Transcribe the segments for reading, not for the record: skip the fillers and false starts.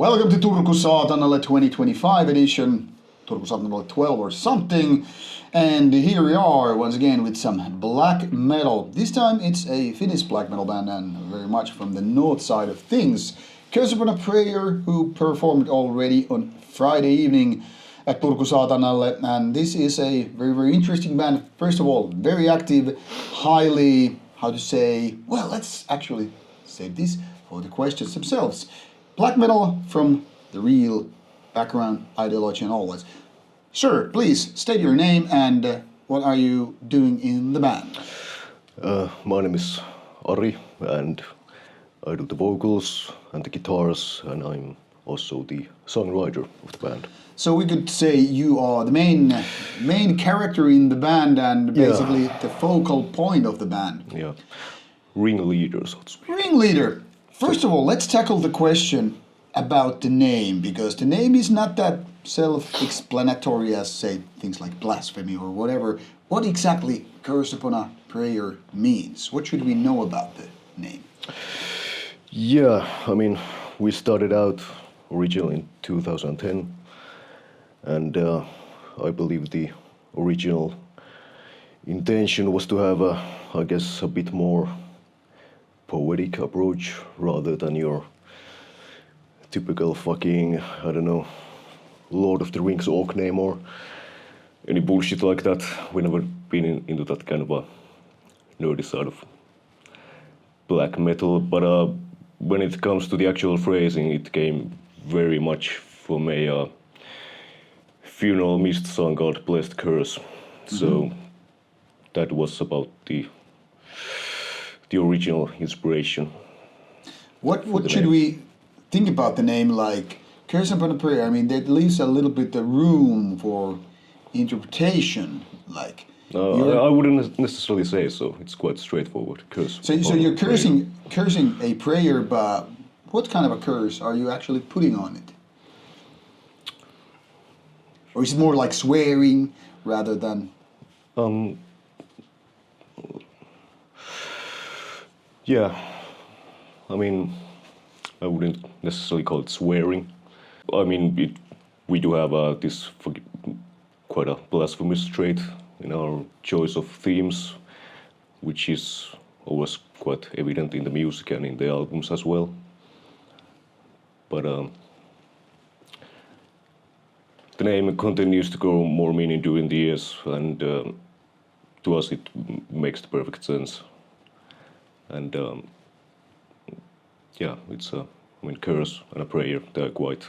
Welcome to Turku Saatanalle 2025 edition, Turku Saatanalle 12 or something. And here we are once again with some black metal. This time it's a Finnish black metal band and very much from the north side of things. Curse Upon a Prayer, who performed already on Friday evening at Turku Saatanalle. And this is a very, very interesting band. First of all, very active, highly, well, let's actually save this for the questions themselves. Black metal from the real background, ideology and all that. Sir, please state your name and what are you doing in the band? My name is Ari and I do the vocals and the guitars and I'm also the songwriter of the band. So we could say you are the main character in the band and basically the focal point of the band. Yeah, ringleader, so to speak. Ringleader. First of all, let's tackle the question about the name, because the name is not that self-explanatory as, say, things like blasphemy or whatever. What exactly Curse Upon a Prayer means? What should we know about the name? Yeah, I mean, we started out originally in 2010, and I believe the original intention was to have a bit more poetic approach rather than your typical fucking, I don't know, Lord of the Rings orc name or any bullshit like that. We never been into that kind of a nerdy side of black metal, but when it comes to the actual phrasing, it came very much from a funeral mist song called Blessed Curse. Mm-hmm. So that was about the original inspiration. What should we think about the name like Curse Upon a Prayer? I mean, that leaves a little bit the room for interpretation. Like I wouldn't necessarily say so. It's quite straightforward. Curse. So you're cursing a prayer, but what kind of a curse are you actually putting on it? Or is it more like swearing rather than? Yeah, I mean, I wouldn't necessarily call it swearing. I mean, we do have this quite a blasphemous trait in our choice of themes, which is always quite evident in the music and in the albums as well. But the name continues to grow more meaning during the years, and to us it makes the perfect sense. And it's curse and a prayer, they're quite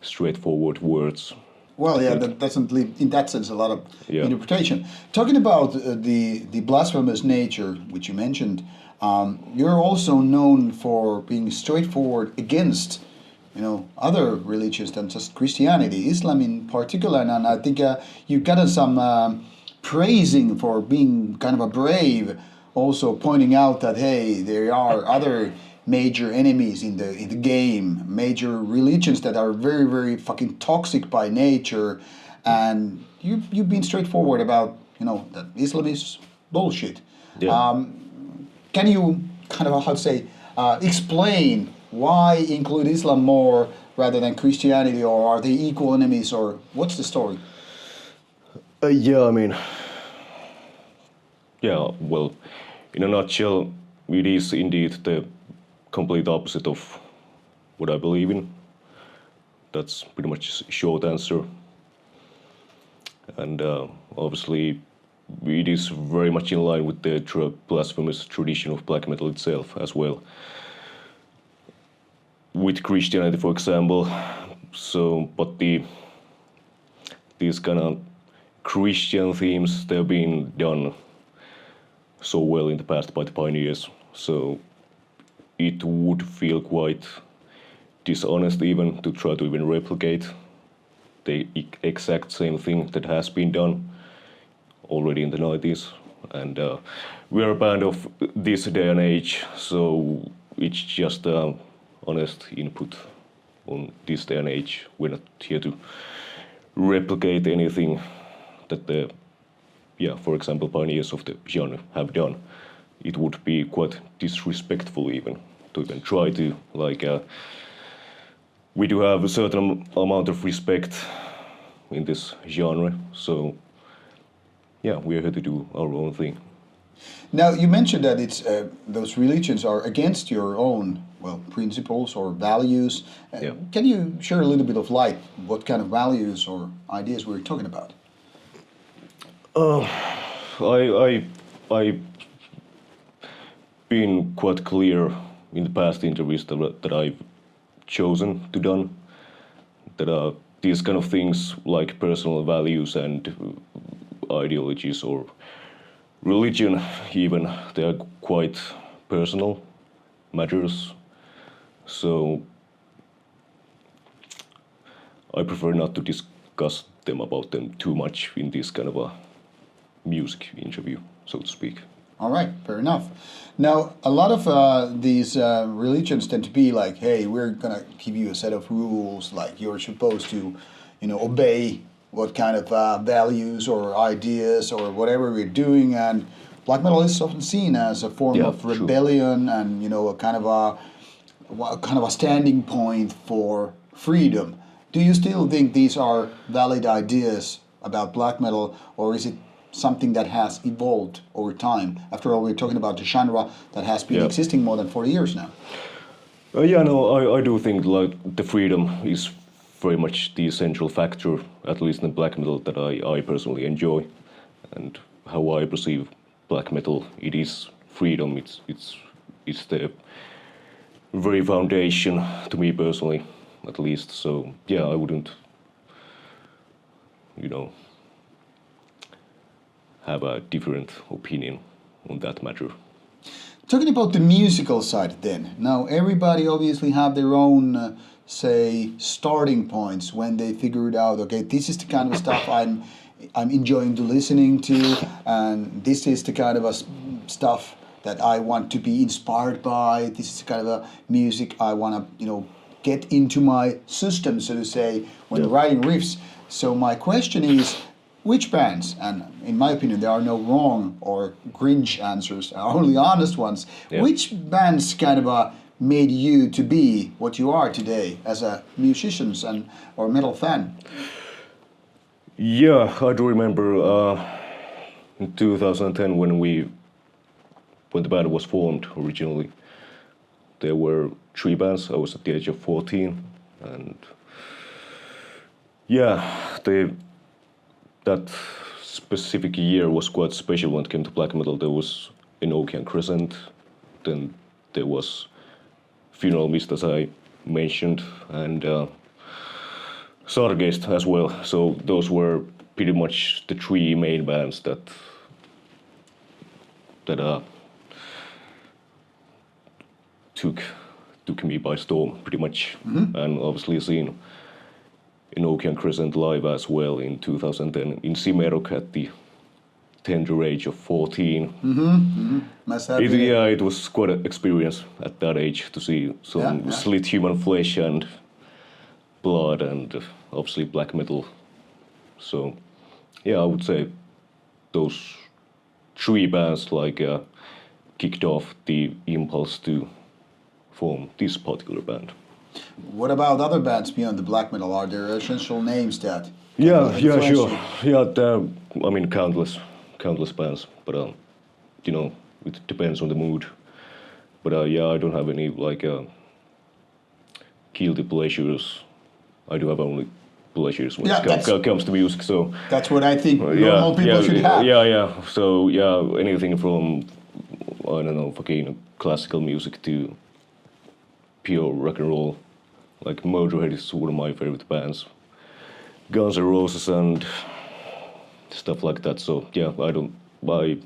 straightforward words. Well, yeah, that doesn't leave, in that sense, a lot of interpretation. Talking about the blasphemous nature, which you mentioned, you're also known for being straightforward against, other religions than just Christianity, Islam in particular. And I think you've gotten some praising for being kind of a brave, also pointing out that, hey, there are other major enemies in the game, major religions that are very, very fucking toxic by nature, and you've been straightforward about that Islam is bullshit. Yeah. Can you kind of explain why include Islam more rather than Christianity, or are they equal enemies, or what's the story? Well, in a nutshell, it is indeed the complete opposite of what I believe in. That's pretty much a short answer. And obviously, it is very much in line with the blasphemous tradition of black metal itself as well. With Christianity, for example, but these kind of Christian themes, they've been done so well in the past by the pioneers, so it would feel quite dishonest even to try to even replicate the exact same thing that has been done already in the 90s. And we are a band of this day and age, so it's just honest input on this day and age. We're not here to replicate anything that the for example, pioneers of the genre have done. It would be quite disrespectful even to even try to we do have a certain amount of respect in this genre. So yeah, we are here to do our own thing. Now, you mentioned that it's those religions are against your own, well, principles or values. Yeah. Can you share a little bit of light? What kind of values or ideas we're talking about? I been quite clear in the past interviews that I've chosen to done that these kind of things like personal values and ideologies or religion even, they are quite personal matters. So I prefer not to discuss them about them too much in this kind of a music interview, so to speak. All right, fair enough. Now, a lot of these religions tend to be like, hey, we're going to give you a set of rules, like you're supposed to, obey what kind of values or ideas or whatever we're doing. And black metal is often seen as a form of rebellion and, a kind of a standing point for freedom. Do you still think these are valid ideas about black metal, or is it something that has evolved over time? After all, we're talking about a genre that has been existing more than 40 years now. I do think like the freedom is very much the essential factor, at least in black metal, that I personally enjoy, and how I perceive black metal. It is freedom. It's the very foundation to me personally, at least. So yeah, I wouldn't, have a different opinion on that matter. Talking about the musical side then, now everybody obviously have their own, say, starting points when they figured out, okay, this is the kind of stuff I'm enjoying to listening to, and this is the kind of stuff that I want to be inspired by, this is the kind of music I want to, get into my system, so to say, when writing riffs. So my question is, which bands, and in my opinion there are no wrong or cringe answers, are only honest ones, which bands kind of made you to be what you are today as a musician or metal fan? Yeah, I do remember in 2010 when the band was formed originally, there were 3 bands. I was at the age of 14, and that specific year was quite special when it came to black metal. There was Enochian Crescent, then there was Funeral Mist, as I mentioned, and Sargeist as well. So those were pretty much the 3 main bands that took me by storm, pretty much. And obviously seen Enochian Crescent live as well in 2010 in Simerok at the tender age of 14. It was quite an experience at that age to see some slit human flesh and blood and obviously black metal. So I would say those 3 bands kicked off the impulse to form this particular band. What about other bands beyond the black metal? Are there essential names that? Sure. I mean, countless bands, but it depends on the mood. But I don't have any guilty pleasures. I do have only pleasures when it comes to music. So that's what I think normal people should have. So anything from fucking classical music to pure rock and roll. Like Motorhead is one of my favorite bands. Guns N' Roses and stuff like that. So I don't buy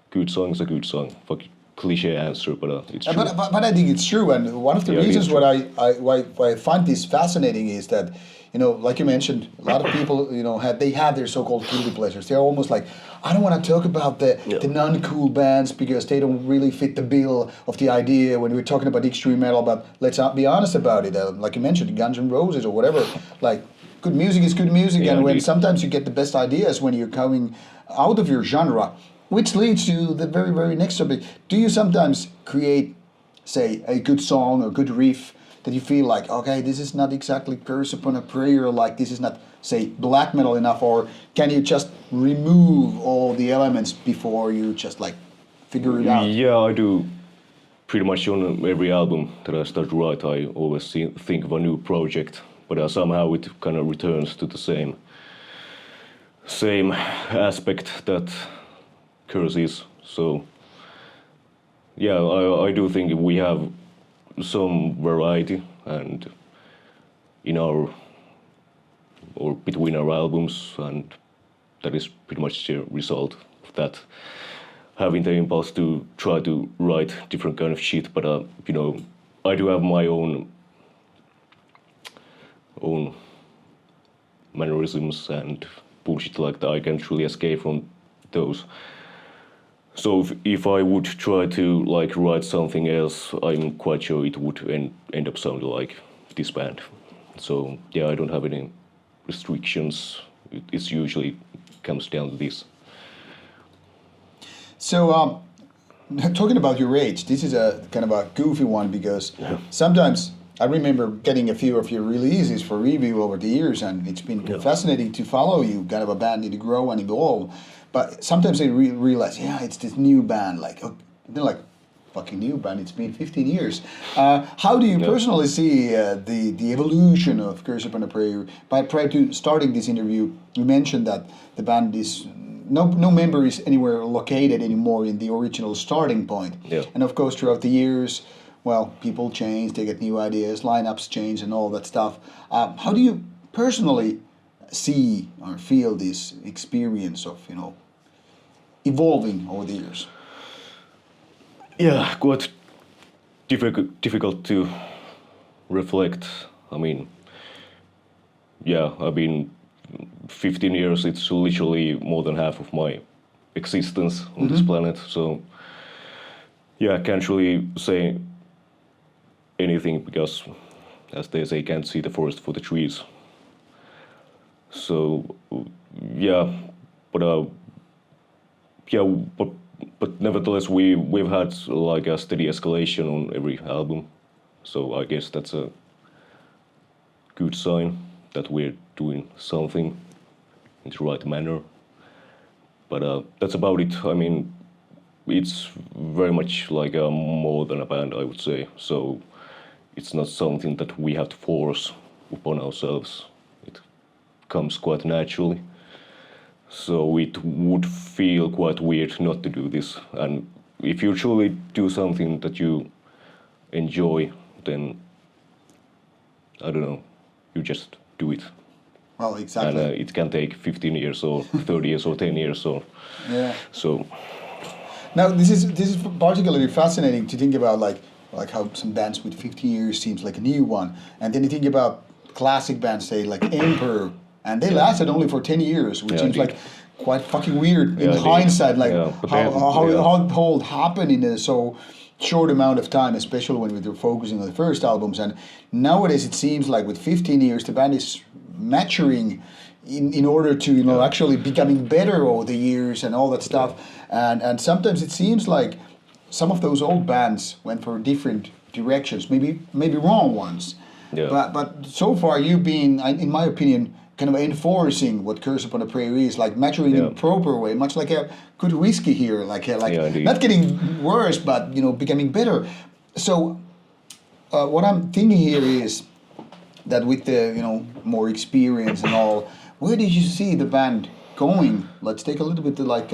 good songs. A good song. Fucking cliche answer, but it's true. But I think it's true, and one of the reasons why I find this fascinating is that, like you mentioned, a lot of people, have their so-called guilty pleasures. They're almost like, I don't want to talk about the non-cool bands because they don't really fit the bill of the idea when we're talking about extreme metal. But let's be honest about it. Like you mentioned, Guns N' Roses or whatever. Like, good music is good music, and when sometimes you get the best ideas when you're coming out of your genre, which leads to the very, very next topic. Do you sometimes create, say, a good song or good riff that you feel like, okay, this is not exactly Curse Upon a Prayer, like this is not, say, black metal enough, or can you just remove all the elements before you just like figure it out? Yeah, I do. Pretty much on every album that I start to write, I always think of a new project, but somehow it kind of returns to the same aspect that Curse is. So yeah, I do think we have some variety, and in our or between our albums, and that is pretty much the result of that. Having the impulse to try to write different kind of shit, but you know, I do have my own mannerisms and bullshit like that. I can't truly escape from those. So if I would try to like write something else, I'm quite sure it would end up sounding like this band. So yeah, I don't have any restrictions. It's usually comes down to this. So, talking about your age, this is a kind of a goofy one because sometimes I remember getting a few of your releases for review over the years, and it's been fascinating to follow you, kind of a band to grow and evolve. But sometimes I realize, yeah, it's this new band, like, they're like, fucking new band, it's been 15 years. How do you personally see the evolution of Curse Upon a Prayer? But prior to starting this interview, you mentioned that the band is, no member is anywhere located anymore in the original starting point. Yeah. And of course, throughout the years, well, people change, they get new ideas, lineups change and all that stuff. How do you personally see or feel this experience of, you know, evolving over the years? Yeah, quite difficult to reflect. I mean, yeah, I've been 15 years, it's literally more than half of my existence on this planet. So, yeah, I can't really say anything because, as they say, can't see the forest for the trees. So, yeah, but nevertheless, we've had like a steady escalation on every album. So I guess that's a good sign that we're doing something in the right manner. But that's about it. I mean, it's very much like more than a band, I would say. So it's not something that we have to force upon ourselves. It comes quite naturally. So it would feel quite weird not to do this. And if you truly do something that you enjoy, then, I don't know, you just do it. Well, exactly. And it can take 15 years or 30 years or 10 years or so. Now, this is particularly fascinating to think about, like how some bands with 50 years seems like a new one. And then you think about classic bands, say, like Emperor, and they lasted only for 10 years, which seems like quite fucking weird in hindsight, like how it all happened in a so short amount of time, especially when we were focusing on the first albums. And nowadays it seems like with 15 years the band is maturing in order to, you know, actually becoming better over the years and all that stuff. And sometimes it seems like some of those old bands went for different directions, maybe wrong ones. Yeah. But so far you've been, in my opinion, kind of enforcing what Curse Upon a Prayer is, like maturing in a proper way, much like a good whiskey here, like not getting worse, but, you know, becoming better. So what I'm thinking here is that with the, you know, more experience and all, where did you see the band going? Let's take a little bit to like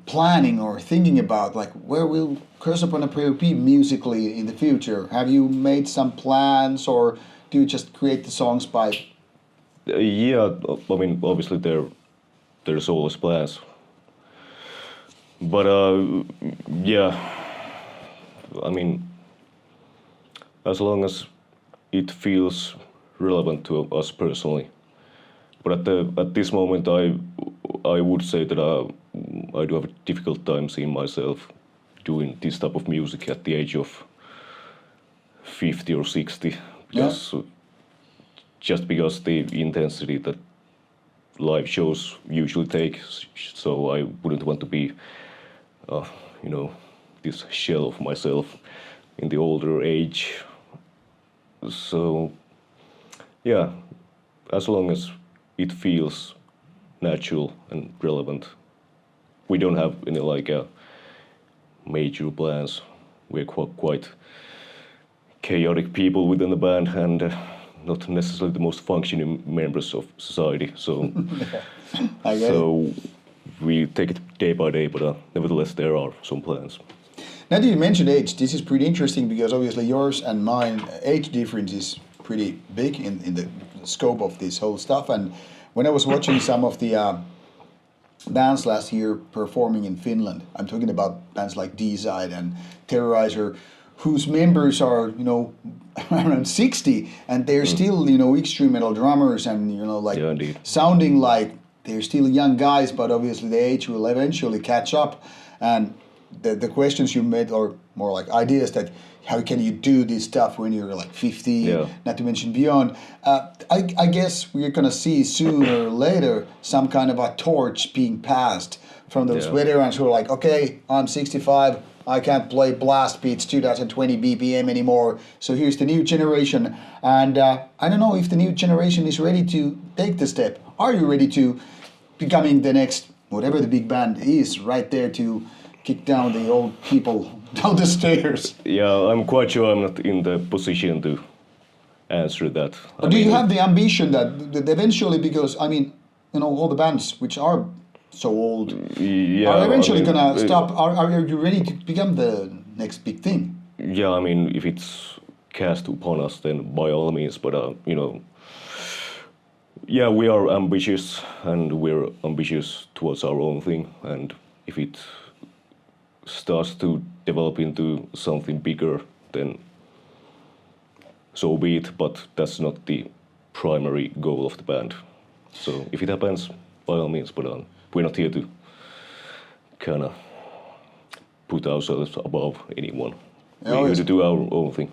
planning or thinking about, like, where will Curse Upon a Prayer be musically in the future? Have you made some plans, or do you just create the songs by... Yeah, I mean, obviously there's always plans. But yeah, I mean, as long as it feels relevant to us personally. But at this moment, I would say that I do have a difficult time seeing myself doing this type of music at the age of 50 or 60, because just because the intensity that live shows usually take, so I wouldn't want to be, you know, this shell of myself in the older age. So, yeah, as long as it feels natural and relevant, we don't have any like major plans. We're quite chaotic people within the band and not necessarily the most functioning members of society. So, I get it. so we take it day by day, but nevertheless there are some plans. Now that you mentioned age, this is pretty interesting because obviously yours and mine age difference is pretty big in the scope of this whole stuff. And when I was watching some of the bands last year performing in Finland, I'm talking about bands like D-Side and Terrorizer, whose members are, you know, around 60 and they're still, you know, extreme metal drummers and, you know, like sounding like they're still young guys, but obviously the age will eventually catch up. And the questions you made are more like ideas that how can you do this stuff when you're like 50, not to mention beyond. I guess we're going to see sooner or later some kind of a torch being passed from those veterans who are like, okay, I'm 65, I can't play blast beats 2020 BPM anymore, so here's the new generation. And I don't know if the new generation is ready to take the step. Are you ready to becoming the next, whatever the big band is, right there to kick down the old people down the stairs? Yeah, I'm quite sure I'm not in the position to answer that. But do you have the ambition that eventually, because, I mean, you know, all the bands which are so old are eventually going to stop. Are you ready to become the next big thing? Yeah, I mean, if it's cast upon us, then by all means, but, you know, yeah, we are ambitious and we're ambitious towards our own thing, and if it starts to develop into something bigger, then so be it, but that's not the primary goal of the band. So if it happens, by all means, but we're not here to kind of put ourselves above anyone. We're here to do our own thing.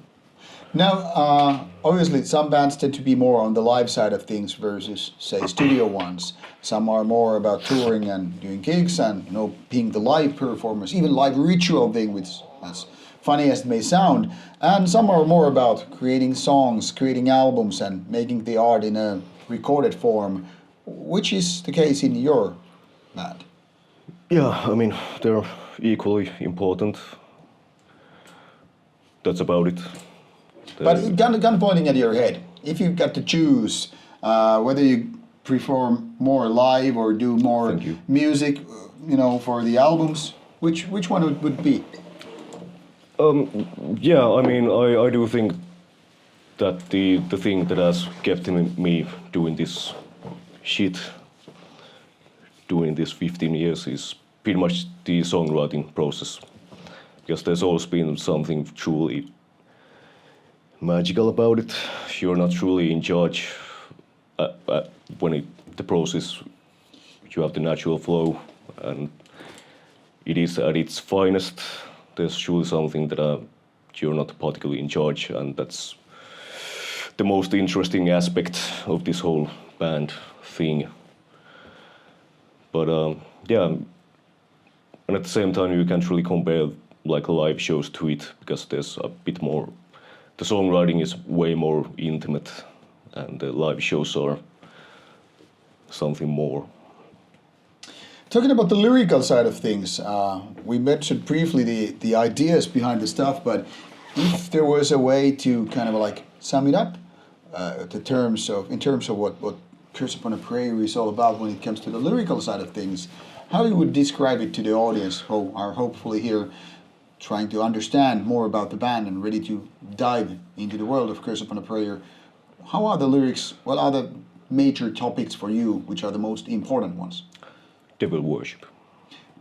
Now, obviously, some bands tend to be more on the live side of things versus, say, studio ones. Some are more about touring and doing gigs and, you know, being the live performers, even live ritual thing, which, as funny as it may sound. And some are more about creating songs, creating albums, and making the art in a recorded form, which is the case in your band. Yeah, I mean, they're equally important. That's about it. But gun pointing at your head, if you've got to choose whether you perform more live or do more music, you know, for the albums, which one would be? Yeah, I mean, I do think that the thing that has kept me doing this shit, doing this 15 years, is pretty much the songwriting process. Because there's always been something truly magical about it. You're not truly in charge when the process, you have the natural flow, and it is at its finest. There's truly something that you're not particularly in charge, and that's the most interesting aspect of this whole band thing. But yeah, and at the same time you can't really compare like live shows to it, because there's a bit more, the songwriting is way more intimate, and the live shows are something more. Talking about the lyrical side of things, we mentioned briefly the ideas behind the stuff, but if there was a way to kind of like sum it up in terms of what Curse Upon a Prayer is all about when it comes to the lyrical side of things, how you would describe it to the audience who are hopefully here trying to understand more about the band and ready to dive into the world of Curse Upon a Prayer? How are the lyrics? What are the major topics for you, which are the most important ones? Devil worship.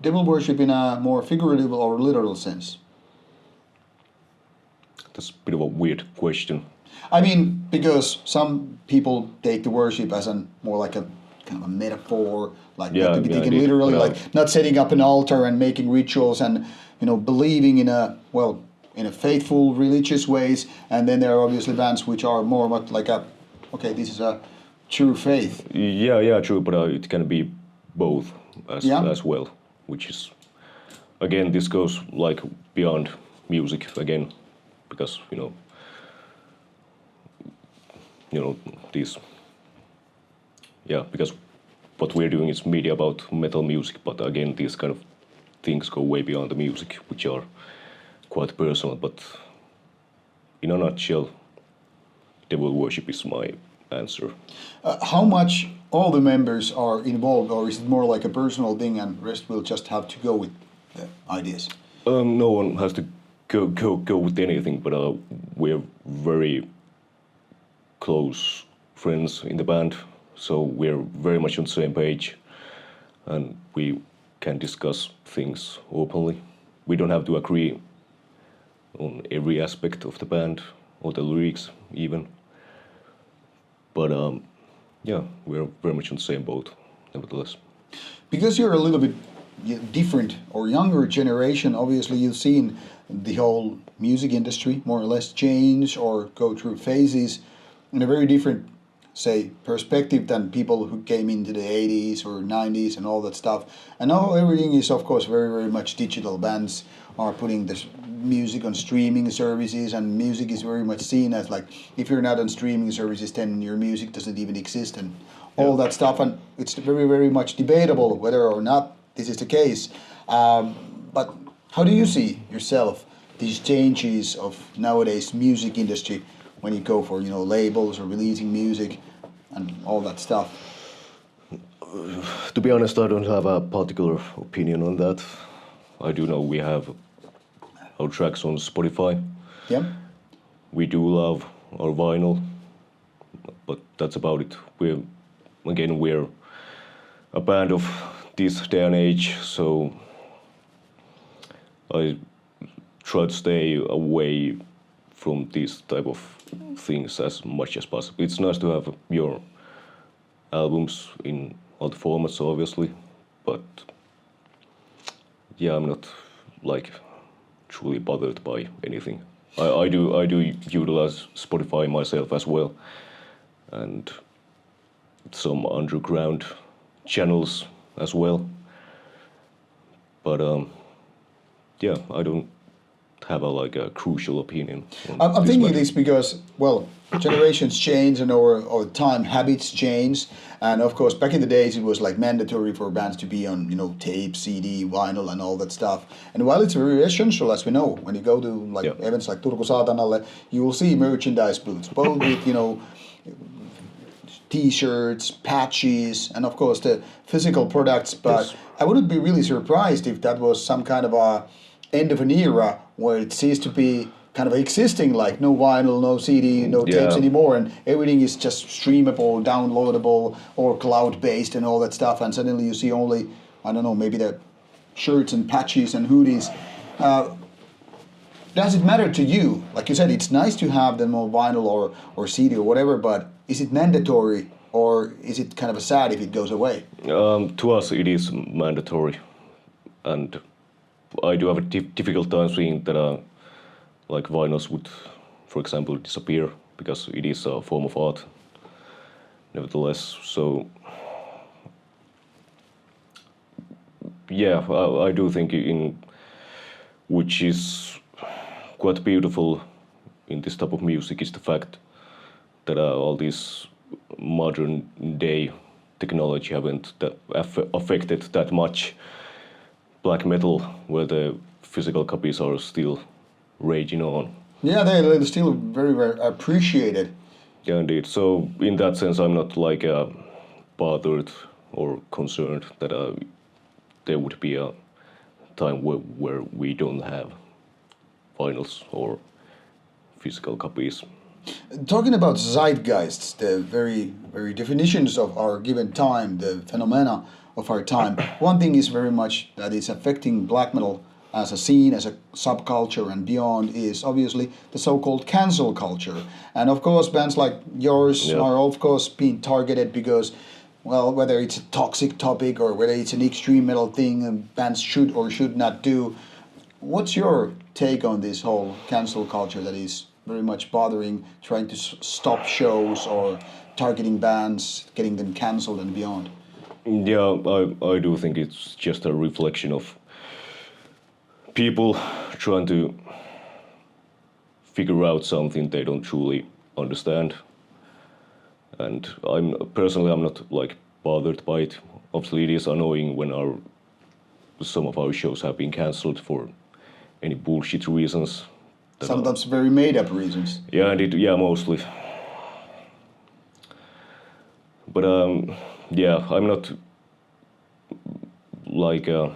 Devil worship in a more figurative or literal sense? That's a bit of a weird question. I mean, because some people take the worship as more like a kind of a metaphor, like not to be taken literally, like not setting up an altar and making rituals and, you know, believing in a faithful religious ways. And then there are obviously bands which are more like this is a true faith. Yeah, true, but it can be both as well, which is, again, this goes like beyond music again, because, you know, these. Yeah, because what we're doing is media about metal music, but again, these kind of things go way beyond the music, which are quite personal. But in a nutshell, devil worship is my answer. How much all the members are involved, or is it more like a personal thing and rest will just have to go with the ideas? No one has to go with anything, but we're very close friends in the band, so we're very much on the same page, and we can discuss things openly. We don't have to agree on every aspect of the band or the lyrics even, but yeah, we're very much on the same boat nevertheless. Because you're a little bit different or younger generation, obviously you've seen the whole music industry more or less change or go through phases in a very different, say, perspective than people who came into the 80s or 90s and all that stuff. And now everything is, of course, very, very much digital. Bands are putting this music on streaming services, and music is very much seen as like, if you're not on streaming services, then your music doesn't even exist and all that stuff. And it's very, very much debatable whether or not this is the case. But how do you see yourself these changes of nowadays music industry when you go for labels or releasing music and all that stuff? To be honest, I don't have a particular opinion on that. I do know we have our tracks on Spotify. Yeah. We do love our vinyl, but that's about it. We're a band of this day and age, so I try to stay away from these type of things as much as possible. It's nice to have your albums in all the formats, obviously, but yeah, I'm not like truly bothered by anything. I do utilize Spotify myself as well, and some underground channels as well. But yeah, I don't have a crucial opinion. I'm thinking this because, well, generations change and over time habits change, and of course back in the days it was like mandatory for bands to be on tape, CD, vinyl and all that stuff. And while it's very essential, as we know, when you go to events like Turku Saatanalle, you will see merchandise booths, both with T-shirts, patches, and of course the physical products. But yes, I wouldn't be really surprised if that was some kind of a end of an era where it ceased to be kind of existing, like no vinyl, no CD, no tapes anymore, and everything is just streamable, downloadable, or cloud-based and all that stuff, and suddenly you see only, I don't know, maybe the shirts and patches and hoodies. Does it matter to you? Like you said, it's nice to have them on vinyl or CD or whatever, but is it mandatory, or is it kind of sad if it goes away? To us it is mandatory, and I do have a difficult time seeing that like vinyls would, for example, disappear, because it is a form of art nevertheless. So yeah, I do think which is quite beautiful in this type of music is the fact that all this modern day technology haven't affected that much black metal, where the physical copies are still raging on. Yeah, they're still very, very appreciated. Yeah, indeed. So in that sense, I'm not like bothered or concerned that there would be a time where we don't have vinyls or physical copies. Talking about zeitgeists, the very, very definitions of our given time, the phenomena of our time, one thing is very much that is affecting black metal as a scene, as a subculture and beyond, is obviously the so-called cancel culture. And of course, bands like yours are of course being targeted because, well, whether it's a toxic topic or whether it's an extreme metal thing and bands should or should not do. What's your take on this whole cancel culture that is very much bothering, trying to stop shows or targeting bands, getting them cancelled and beyond? Yeah, I do think it's just a reflection of people trying to figure out something they don't truly understand. And I'm not like bothered by it. Obviously, it is annoying when some of our shows have been cancelled for any bullshit reasons. Sometimes very made-up reasons. Yeah, indeed. Yeah, mostly. But yeah, I'm not like. I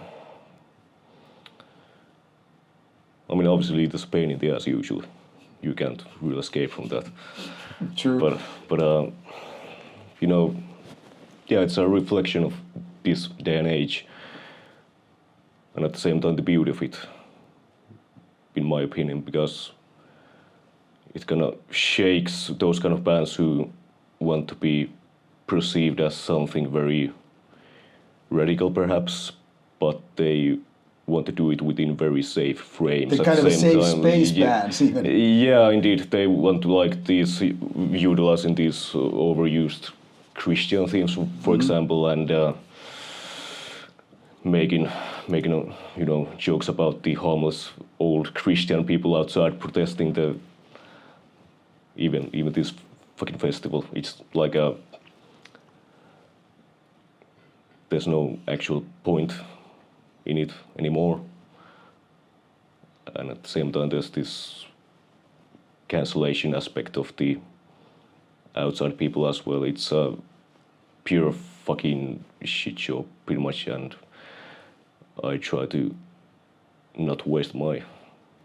mean, obviously, there's pain in the ass usually. You can't really escape from that. True. But you know, yeah, it's a reflection of this day and age, and at the same time, the beauty of it, in my opinion, because it kind of shakes those kind of bands who want to be perceived as something very radical, perhaps, but they want to do it within very safe frames. The kind of a safe space bands, even. Yeah, indeed. They want to utilizing these overused Christian themes, for example, and making jokes about the homeless old Christian people outside protesting even this fucking festival. It's like there's no actual point in it anymore. And at the same time, there's this cancellation aspect of the outside people as well. It's a pure fucking shit show, pretty much, and I try to not waste my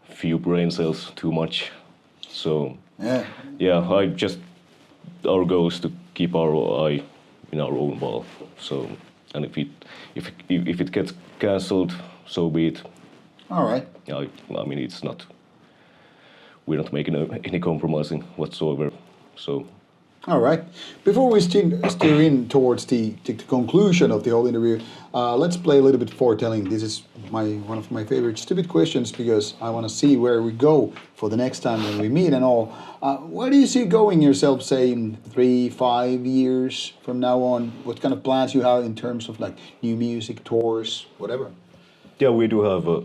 few brain cells too much. So, yeah, our goal is to keep our eye in our own ball. So, and if it gets cancelled, so be it. All right. I mean, we're not making any compromising whatsoever. So. All right. Before we steer in towards the conclusion of the whole interview, let's play a little bit foretelling. This is one of my favorite stupid questions because I want to see where we go for the next time when we meet and all. Where do you see going yourself, say, in 3-5 years from now on? What kind of plans you have in terms of like new music, tours, whatever? Yeah, we do have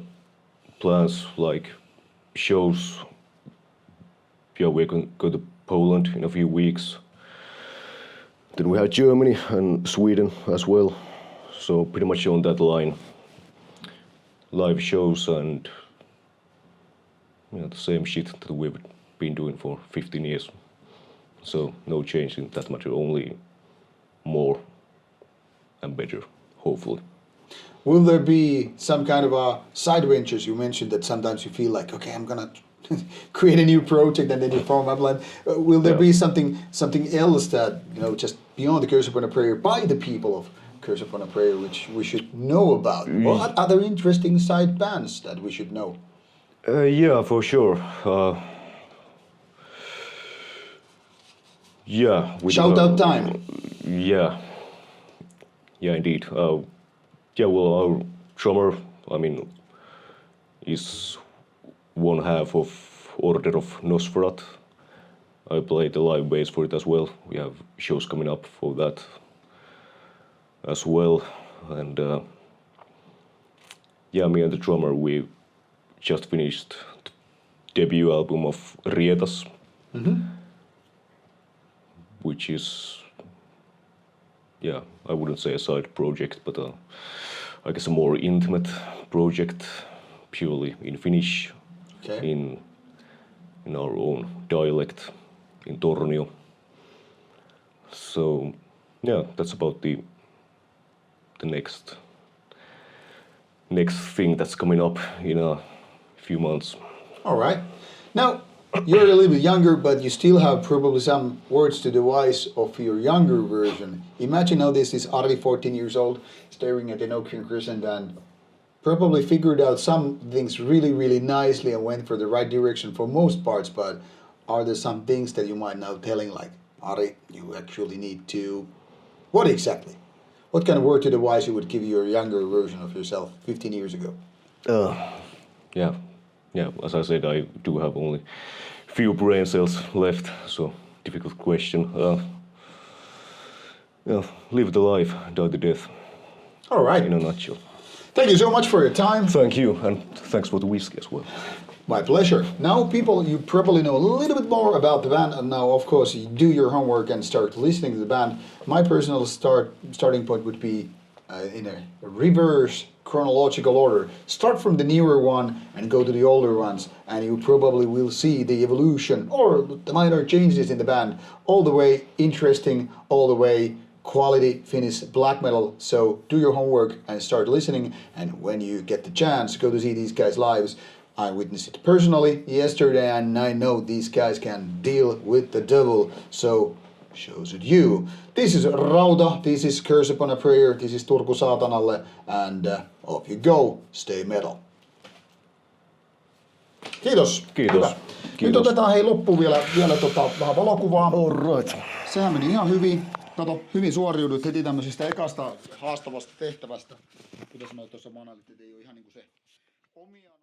plans like shows. Yeah, we're going to go to Poland in a few weeks. Then we have Germany and Sweden as well. So pretty much on that line. Live shows and the same shit that we've been doing for 15 years. So no change in that matter, only more and better, hopefully. Will there be some kind of side ventures? You mentioned that sometimes you feel like, okay, I'm gonna create a new project and then you form Upland. Will there be something else that, just beyond the Curse Upon a Prayer by the people of Curse Upon a Prayer, which we should know about? Or other interesting side bands that we should know? Yeah, for sure. Yeah. Shout out time. Yeah, indeed. Yeah, well, our drummer, is one half of Order of Nosferat. I play the live bass for it as well. We have shows coming up for that as well. And yeah, me and the drummer, we just finished the debut album of Rietas, which is, yeah, I wouldn't say a side project, but I guess a more intimate project, purely in Finnish, in our own dialect, in Tornio. So, yeah, that's about the next thing that's coming up in a few months. All right. Now, you're a little bit younger, but you still have probably some words to the wise of your younger version. Imagine now this is Ari, 14 years old, staring at the Nokian Crescent and probably figured out some things really, really nicely and went for the right direction for most parts, but are there some things that you might now telling like, Ari, you actually need to... What exactly? What kind of word to the wise you would give your younger version of yourself 15 years ago? Yeah, as I said, I do have only few brain cells left, so difficult question. Live the life, die the death. All right. In a nutshell. Thank you so much for your time. Thank you, and thanks for the whiskey as well. My pleasure. Now, people, you probably know a little bit more about the band, and now, of course, you do your homework and start listening to the band. My personal starting point would be in a reverse chronological order. Start from the newer one and go to the older ones, and you probably will see the evolution or the minor changes in the band, all the way interesting, all the way quality Finnish black metal. So do your homework and start listening, and when you get the chance, go to see these guys live. I witnessed it personally yesterday, and I know these guys can deal with the devil, so show should you. This is Rauta, this is Curse Upon a Prayer, this is Turku Saatanalle, and off you go, stay metal. Kiitos. Kiitos. Hyvä. Nyt otetaan hei loppuun vielä vähän valokuvaa. All right. Sehän meni ihan hyvin. Kato, hyvin suoriudut heti tämmöisestä ekasta haastavasta tehtävästä. Kuten sanoit tuossa Manalit, että ei ole ihan niinku se omia...